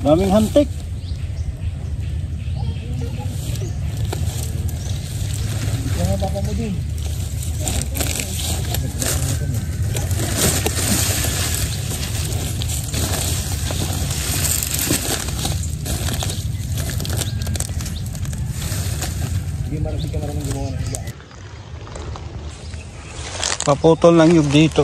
Daming hantik. Kaya baka mo din. Hindi ka marunong gumawa ng higa. Paputol lang yung dito.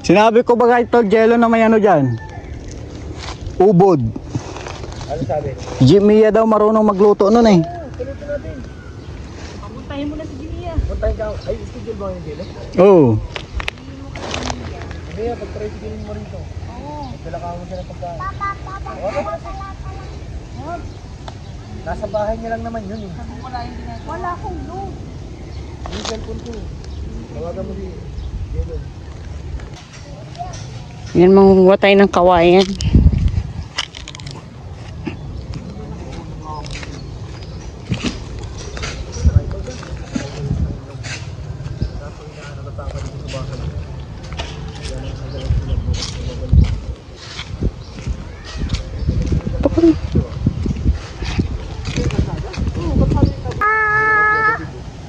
Sinabi ko ba ito, Jello, na may ano dyan? Ubod. Ano sabi? Jimmy daw marunong magluto nun eh. Paluto natin. Papuntahin mo na si Jimmy. Puntahin ka. Ay, schedule ba yung Jello? Oo. Jimmy, pag-tricycle mo rito. Oo. Magdala ka mo siya ng pagkain. Nasa bahay niya lang naman yun eh. Wala akong load. Yung cellphone ko. Tawagan mo si Jello. Yan, mangunguha tayo ng kawayan.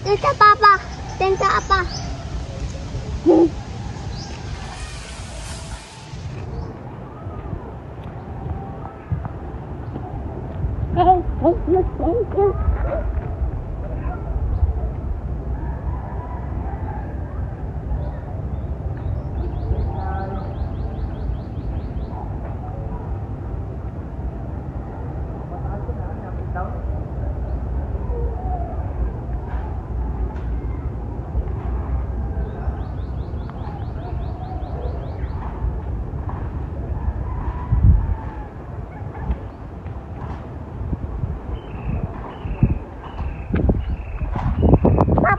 Tenta papa, tenta apa?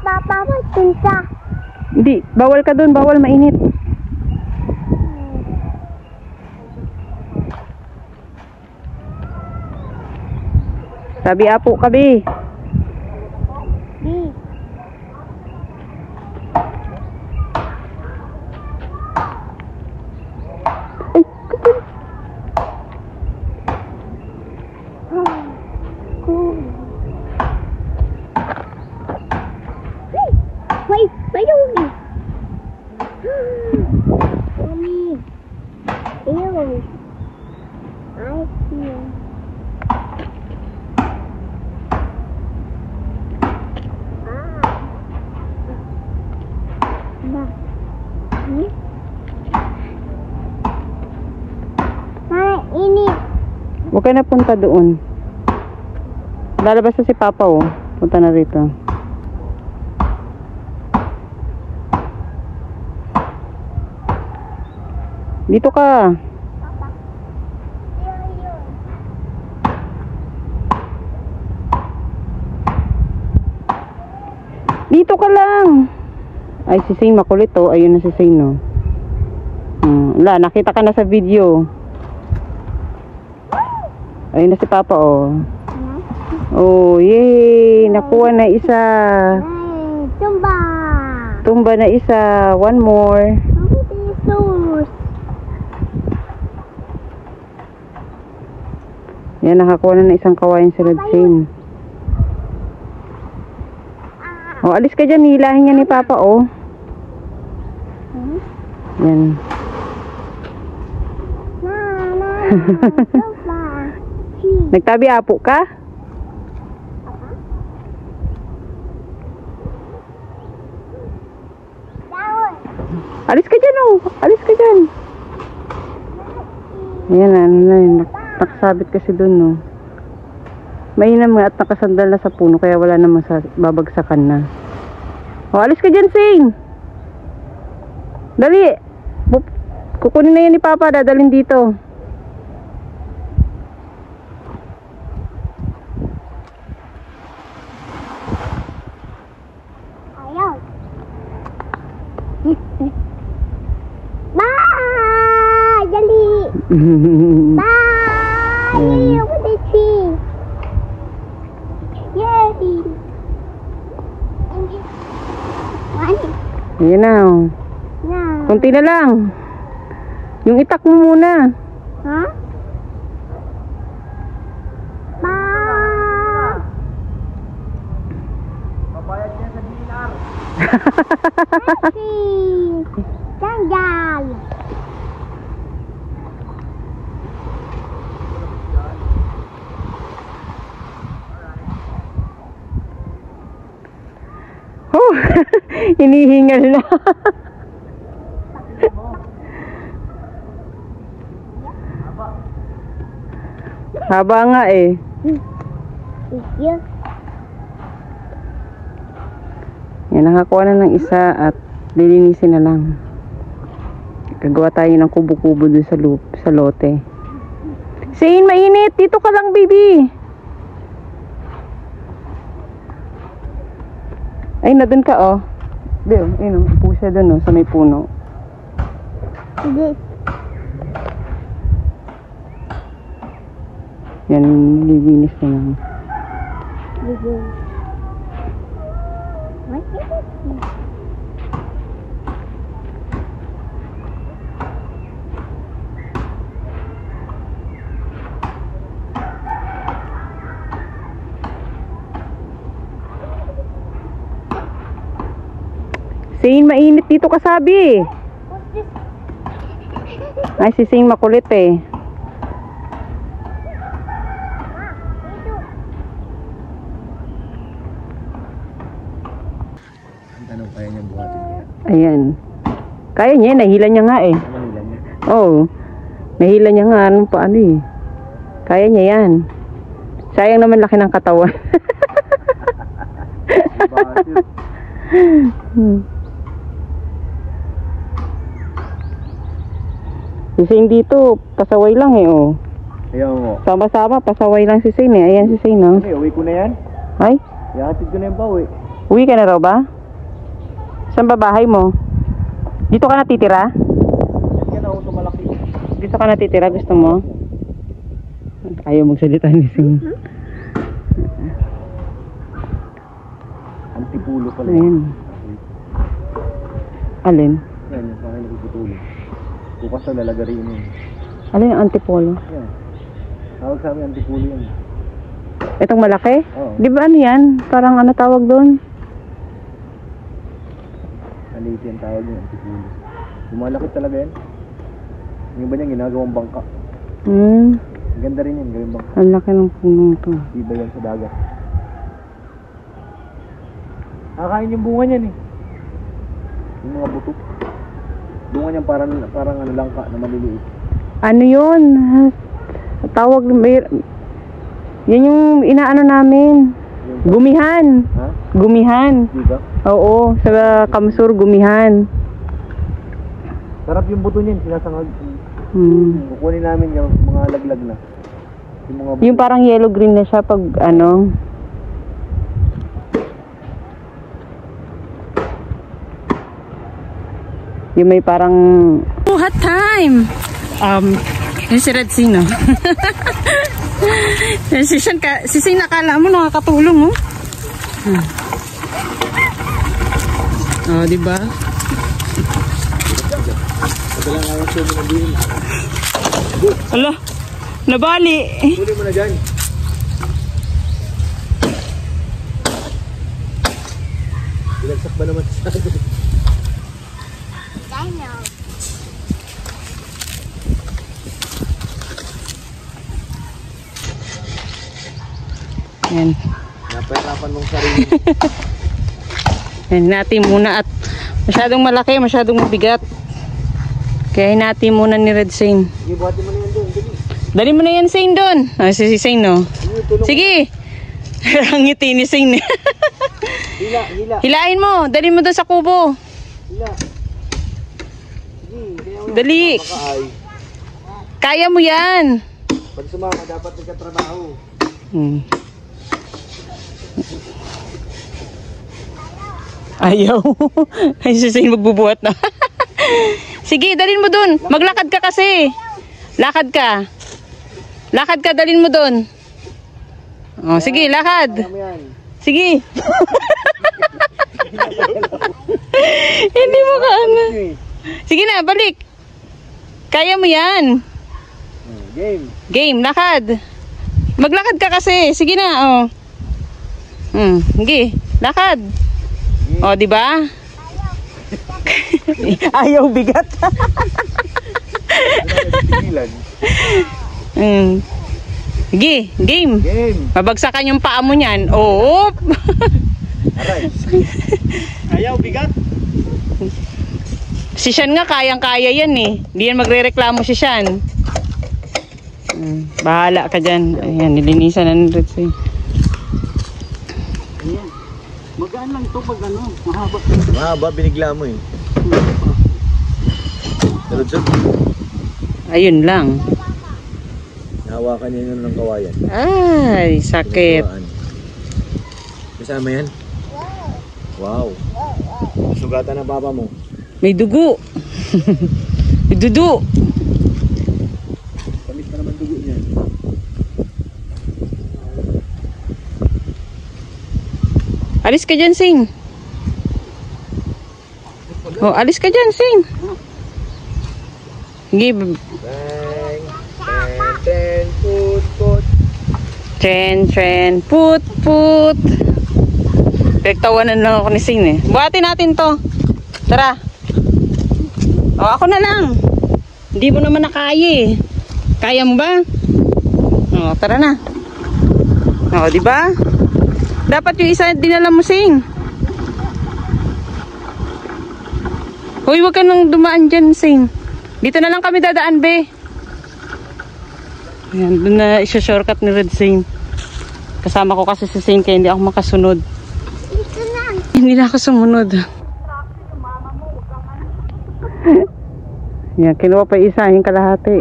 Papa, tinta. Hindi, bawal ka dun, bawal, mainit. Sabi apo ka, Bi. Wait, mayroon. Mommy. Ew. I see. Ini. Huwag ka na punta doon. Lalabas na si Papa, oh. Punta na rito. Dito ka. Dito ka lang. Ay, si Sing makulit, oh. Ayun na si Sing, no. Wala, nakita ka na sa video. Ayun na si Papa, oh. Oh, yay! Nakuha na isa. Tumba. Tumba na isa. One more. Yan, nakakuha na ng isang kawayan si Rodsin. Oh, alis ka dyan. Hilahin niya ni Papa, oh. Yan. Nagtabi apo ka? Alis ka dyan, oh. Alis ka dyan. Ayan, ano na yun. Nakasabit kasi dun, no. Mainam nga at nakasandal na sa puno, kaya wala naman sa babagsakan na. O, alis ka dyan, Sing. Dali. Kukunin na yan ni Papa, dadalhin dito. Ayaw. Bye! Look at the tree. Yay! Ayan na. Oh. Now. Kunti na lang. Yung itak mo muna. Huh? Bye! Papayag niya sa dinar. Happy! Sandal! Oh, hinihingal na. Haba nga eh. Yes. Yan, nakakuha na ng isa at lilinisin na lang. Gagawa tayo ng kubo-kubo dun sa lote. Zane, mainit! Dito ka lang, baby! Ay, na dun ka, oh. Doon, ayun, upo siya dun, oh, sa may puno. This. Yan, lilinis na lang. What is it? Zane, mainit dito ka, sabi. Ay, si Zane makulit eh. Anong kaya niya buhatin niya? Ayan. Kaya niya, nahila niya nga eh. Manila niya. Oo. Nahila niya nga, anong paano eh. Kaya niya yan. Sayang naman laki ng katawan. Si Zane dito, pasaway lang eh, oh. Ayaw mo. Sama-sama, pasaway lang si Zane eh. Ayan si Zane, oh. Ano, uwi ko na yan? Ay, Ihatid ko na yung bawi. uwi ka na raw ba? Saan ba bahay mo? Dito ka natitira? Yan ako tumalaki. Dito ka natitira, gusto mo? Ayaw magsalita ni Zane. Antipulo pala. Ayan. Alin? Yan, yung sa akin nagpuputulong. Bukas na lalagarin yun. Alin yung antipolo? Yan. Tawag sa amin antipulo yan. Itong malaki? Oo. Di ba ano yan? Parang ano tawag doon? Maliit yan tawag yun, antipulo. Lumalaki talaga yan. Yung ba niya ginagawang bangka. Ang ganda rin yan, gawing bangka. Ang laki ng puno to. Iba yan sa dagat. Kakain yung bunga niyan eh. Yung mga buto. Bunga niyan parang ano langka na maliliit. Ano yun? Tawag, yan yung inaano namin. Gumihan. Ha? Gumihan. Di ba? Oo, sa Kamsur, gumihan. Sarap yung buto niyan, sinasangag. Kukunin namin yung mga laglag na. Yung mga buto. Yung parang yellow-green na siya pag ano. Yung may parang... Buhat time! Yung si Red Sino. Si Sin nakala mo nakakatulong, oh. Oh, di ba? Ala, nabali. Huli mo na dyan. Bilagsak ba naman sa akin? I know. Yan. Napahirapan mong sarili. Yan natin muna at masyadong malaki, masyadong mabigat. Kaya natin muna ni Red Zane. Sige, buhatin mo na yan doon. Dali mo na yan, Zane, doon. Ah, si Zane, no? Sige. Ang ngiti ni Zane. Hila, hila, Hilain mo. Dali mo doon sa kubo. hila. Sige, kaya mo yan. Dali. Makaay. Kaya mo yan. Pag sumama, dapat nagkatrabaho. Ayaw. Ay, si Zane magbubuhat na. Sige, dalhin mo dun. Maglakad ka kasi. Lakad ka. Lakad ka, dalin mo doon. Oh, sige, lakad. Sige. Hindi mo ka ano. Sige na, balik. Kaya mo yan. Game. Game, lakad. Maglakad ka kasi. Sige na, oh. Sige, lakad. Oh, di ba? Ayaw bigat. Sige, game. Game. Mabagsakan yung paa mo niyan. Oo. Aray. Ayaw, bigat. Si Sean nga, kayang-kaya yan eh. Hindi yan magre-reklamo si Sean. Bahala ka dyan. Ayan, nilinisan na ng Reds eh. Ayan. Magaan lang to pag ano, mahaba. Mahaba, binigla mo eh. Taludsod. Ayun lang. Nahawakan niya yun ng kawayan. Ay, sakit. Kasama yan? Wow. Sugatan ng papa mo. May dugo. May dudu. Tamis pa naman dugo niyan. Alis ka dyan, Sing. Oh, alis ka dyan, Sing. Sige. Bang. Ten, put, put. Tren, put. Pinagtawanan lang ako ni Sing eh. Buhatin natin to. Tara. O, ako na lang. Hindi mo naman nakaya eh. Kaya mo ba? O, tara na. O, di ba? Dapat yung isa dinala mo, Sing. Hoy, wag ka nang dumaan dyan, Sing. Dito na lang kami dadaan, be. Ayan, doon na isa-shortcut ni Red Sing. Kasama ko kasi si Sing kaya hindi ako makasunod. Dito na. Hindi na ako sumunod. Yan, kinuha pa isa, yung kalahati.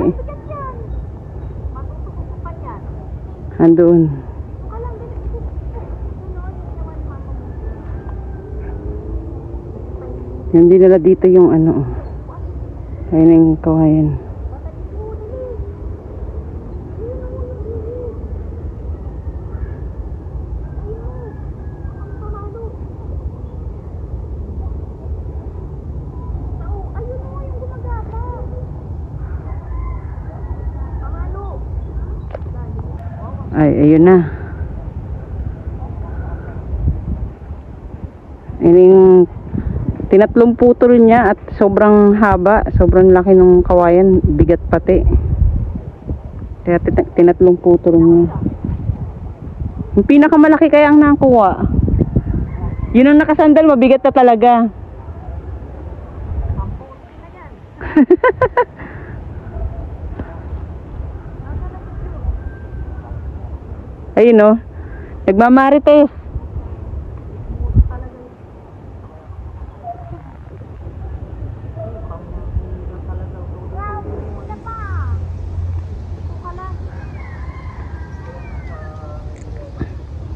Andoon. Hindi nila dito yung ano. Ayun na yung kawayan. Ay, ayun na. Ayun yung tinatlong putol niya at sobrang haba, sobrang laki ng kawayan, bigat pati. Kaya tinatlong putol niya. Yung pinakamalaki kaya ang nakuha. Yun ang nakasandal, mabigat na talaga. Ayun o, nagmamarites.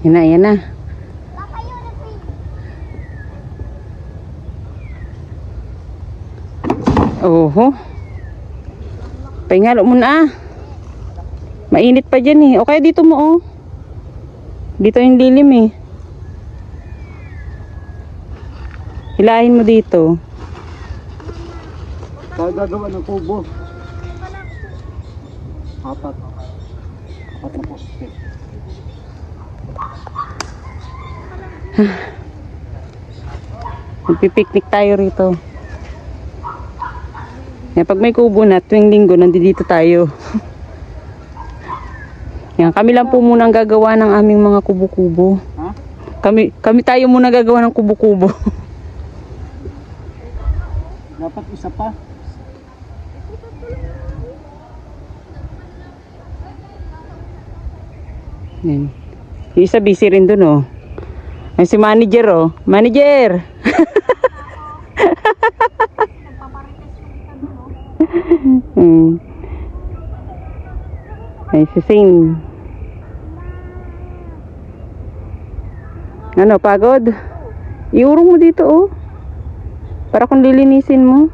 Yan na. Oho. Pahingalo muna. Mainit pa dyan eh. O kaya dito mo oh. Dito yung lilim eh. Hilahin mo dito. Gagawa ng kubo. Apat na poste. Magpipiknik tayo rito. Yan, pag may kubo na, tuwing linggo, nandito tayo. Yan, kami lang po muna ang gagawa ng aming mga kubo-kubo. Ha? Kami tayo muna gagawa ng kubo-kubo. Dapat isa pa. Yan. Yung isa busy rin dun oh. Ay, si manager oh. Manager! Ay, si Sing. Ano, pagod? Iurong mo dito oh. Para kung lilinisin mo.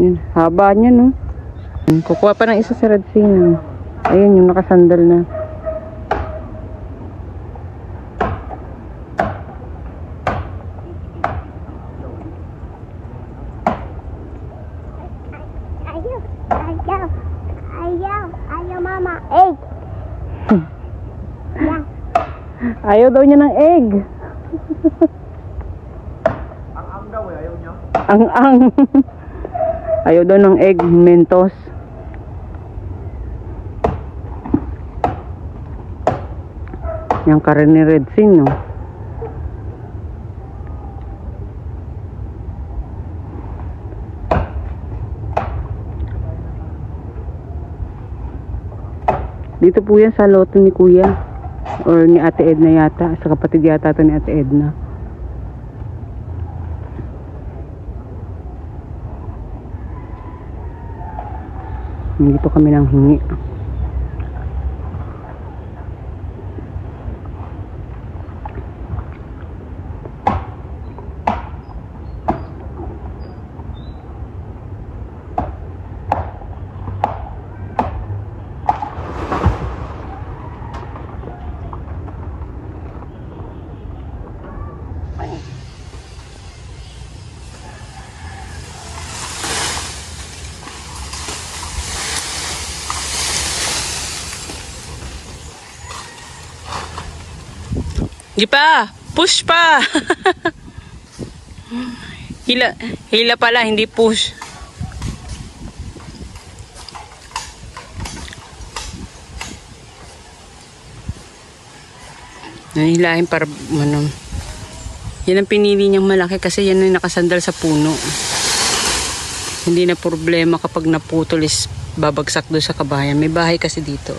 Yun, haba niya, no? Kukuha pa ng isa si Radsina. Ayun, yung nakasandal na. Ayaw, mama. Egg. Yeah. Ayaw daw niya ng egg. Ang daw eh, ayaw niya. Ang. Ayaw daw ng egg, Mentos. Yung karen ni Redsin, no? Dito po yan sa loto ni Kuya. Or ni Ate Edna yata. Sa kapatid yata ito ni Ate Edna. Dito kami nang hingi. Di pa! Push pa! Hila pala, hindi push. Nahilahin para ano. Yan ang pinili niyang malaki kasi yan ang nakasandal sa puno. Hindi na problema kapag naputol is babagsak doon sa kabayan. May bahay kasi dito.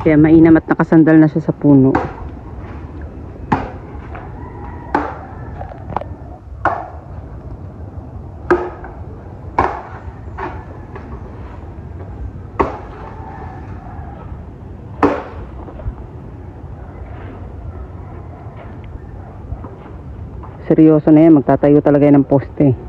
Kaya mainam at nakasandal na siya sa puno. Seryoso na yan, magtatayo talaga yan ng poste.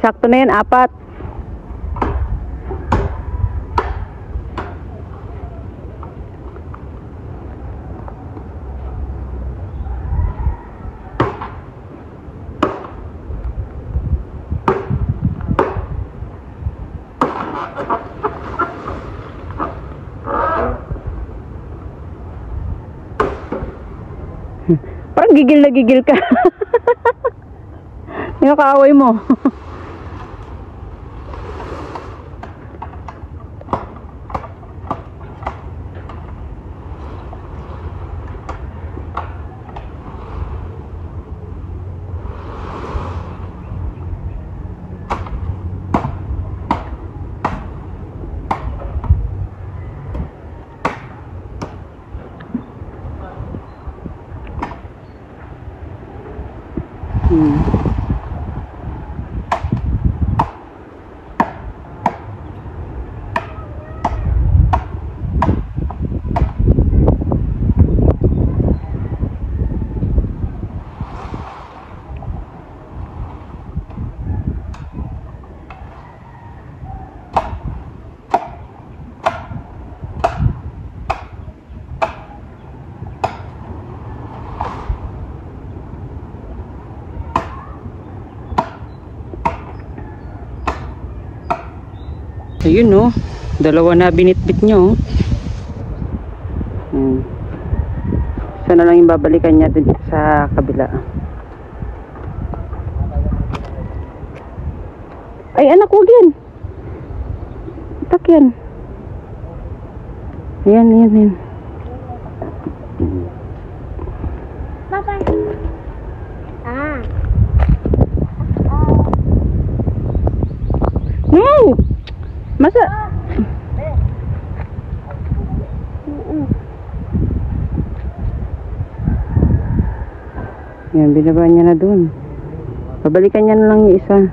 Sakto na yan, 4. Parang gigil na gigil ka. Yung kaaway mo. Ayun, no, dalawa na binitbit nyo. Isa na lang yung babalikan niya dito sa kabila. Ay anak, huwag yan. Itak yan. Ayan. Papa. No! Masa? Yan, binaba niya na dun. Babalikan niya na lang yung isa.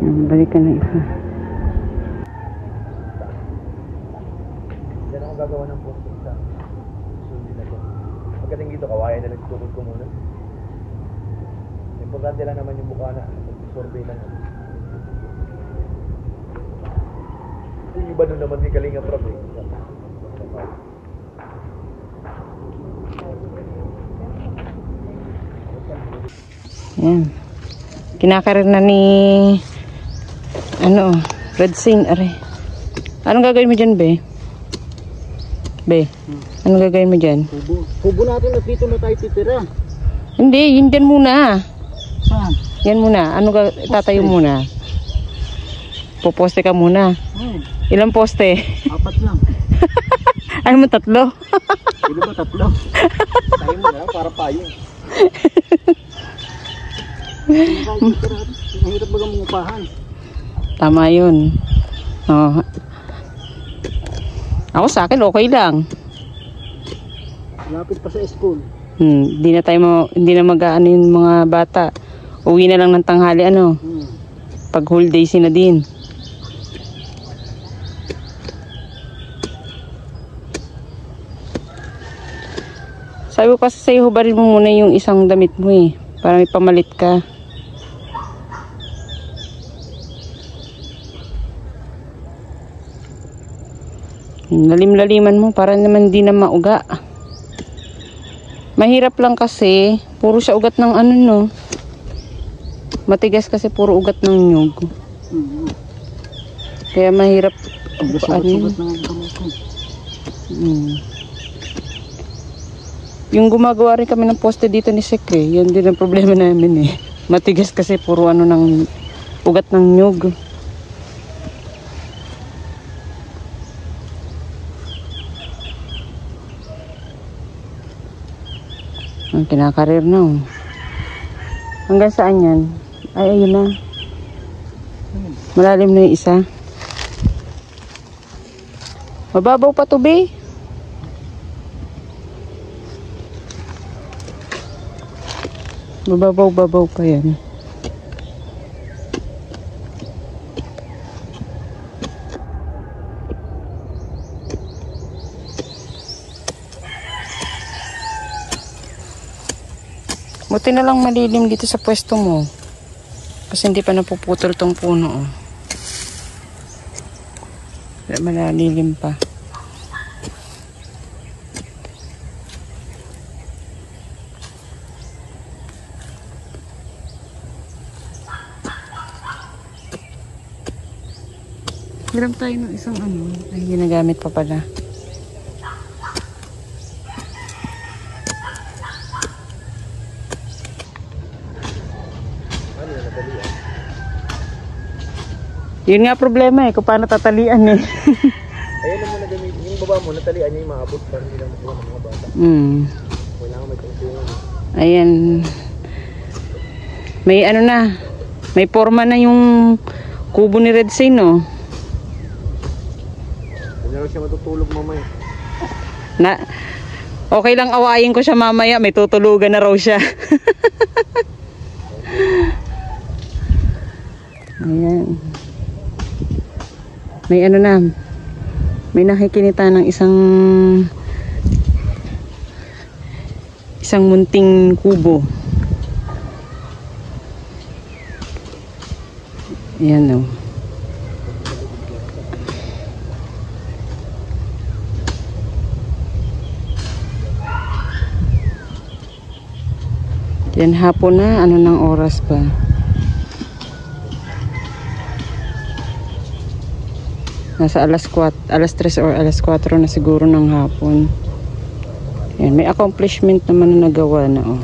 Yan, balikan na isa. Diyan ako gagawa ng posto sa susunod na to. Pagdating dito, kawayan na nagtukod ko muna. Importante lang naman yung mukha na. Survey lang. Yung iba doon naman ni Kalinga Prab eh. Yan. Kinakarir na ni Red Saint, are. Anong gagawin mo dyan, Be? Be, anong gagawin mo dyan? Kubo natin at dito na tayo titira. Hindi, yun dyan muna. Saan? Yan muna. Tatayo muna? Poposte ka muna. Ilang poste? 4 lang. Ay mo 3. Pwede ba 3? Tayo mo na lang para payo. Mahirap bagang mungupahan. Tama yun. Oh. Ako sa akin okay lang. Lapit pa sa school. Hindi na mag-aano yung mga bata. Uwi na lang ng tanghali pag whole day na din. Sabi ko kasi sa'yo, hubarin mo muna yung isang damit mo para may pamalit ka. Lalim-laliman mo para naman di na mauga. Mahirap lang kasi puro siya ugat ng matigas kasi puro ugat ng nyug. Kaya mahirap Sugat-sugat na nga kamay ko. Yung gumagawa rin kami ng poste dito ni Sekre, yan din ang problema namin matigas kasi puro ng ugat ng nyug. Ang kinakarir na Hanggang saan yan? Ay, ayun na. Malalim na yung isa. Mababaw pa to, Be. Mababaw-babaw pa yan. Buti na lang malilim dito sa pwesto mo. Kasi hindi pa napuputol tong puno. Malalilim pa. Hiram tayo ng isang ay ginagamit pa pala. Yun nga problema kung paano tatalian Ayun lang muna gamitin. Yung baba mo, natalian niya yung maabot para hindi lang makuha ng mga bata. Kailangan may tungtungan. Ayan. May may forma na yung kubo ni Red Saint, Hindi na raw siya matutulog mamaya. Okay lang awayin ko siya mamaya, may tutulugan na raw siya. Ayan. May may nakikinita ng isang munting kubo. Ayan Yan hapon na, ng oras pa? Nasa alas 3 or alas 4 na siguro ng hapon. Yan, may accomplishment naman na nagawa na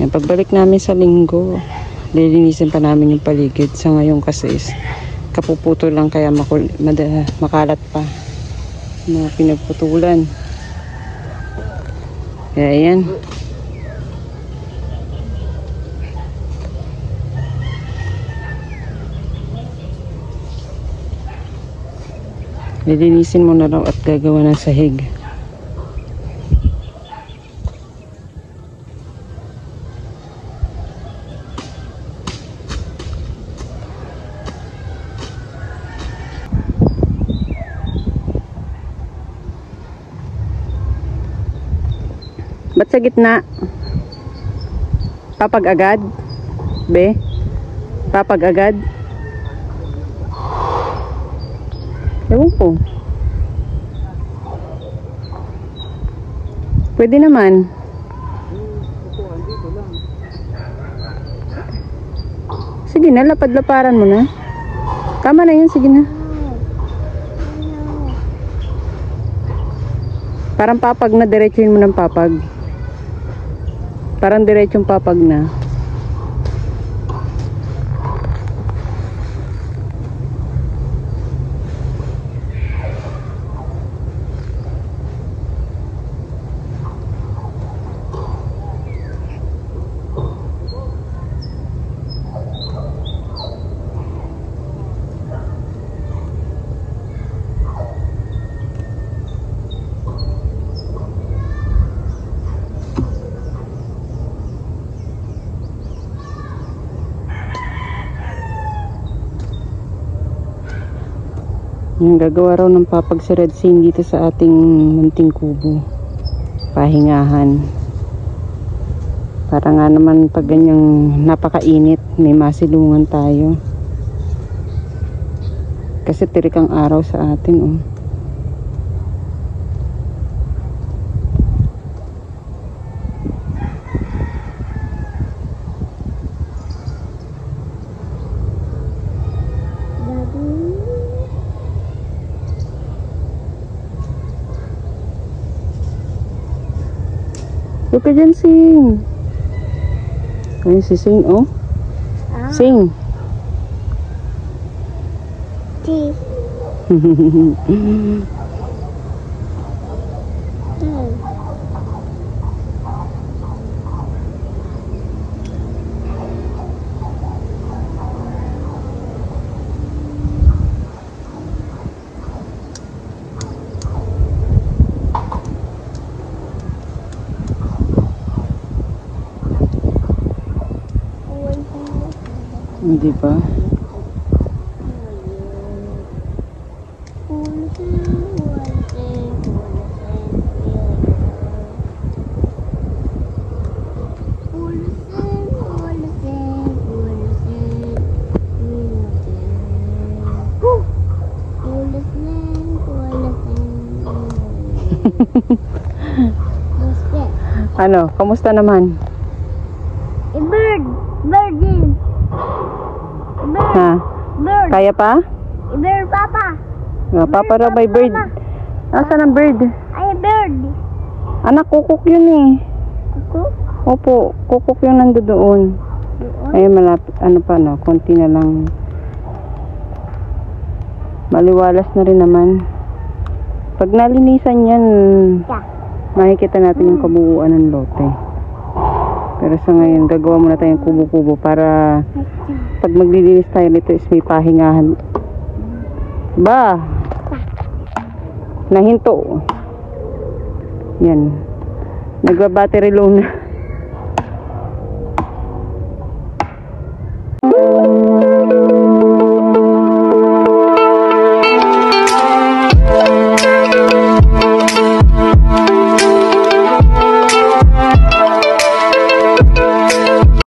Yan, pagbalik namin sa linggo, lilinisin pa namin yung paligid. Sa ngayon kasi kapuputo lang kaya makalat pa. Mga pinagputulan. Kaya yan. Lilinisin mo na raw at gagawa ng sahig. Ba't sa gitna? Papag agad? Be? Papag agad? Ewan ko. Pwede naman. Sige na, lapad-laparan mo na. Tama na yun, sige na. Parang papag na, diretsuhin mo ng papag. Parang diretsong papag na. Yung gagawa raw ng papag si Red Sin dito sa ating munting kubo. Pahingahan. Para nga naman pag ganyang napakainit, may masilungan tayo. Kasi tirik ang araw sa atin, oh. Look ka dyan, Sing. Ayun si Sing, oh. Sing. T. Hindi ba? Ano? Kamusta naman? Bird! Bird din! Bird! Ha? Bird! Kaya pa? Bird, Papa! Papa raw may bird. Nasaan ang bird? Ay, bird! Anak, kukuk yun eh. Ako? Opo, kukuk yung nando doon. Ay, malapit. Ano pa, no? Konti na lang. Maliwalas na rin naman. Pag nalinisan yan, makikita natin yung kabuuan ng lote. Pero sa ngayon, gagawa muna tayong kubo-kubo para pag maglilinis tayo nito is may pahingahan. Ba! Nahinto. Yan. Nagba-battery low na.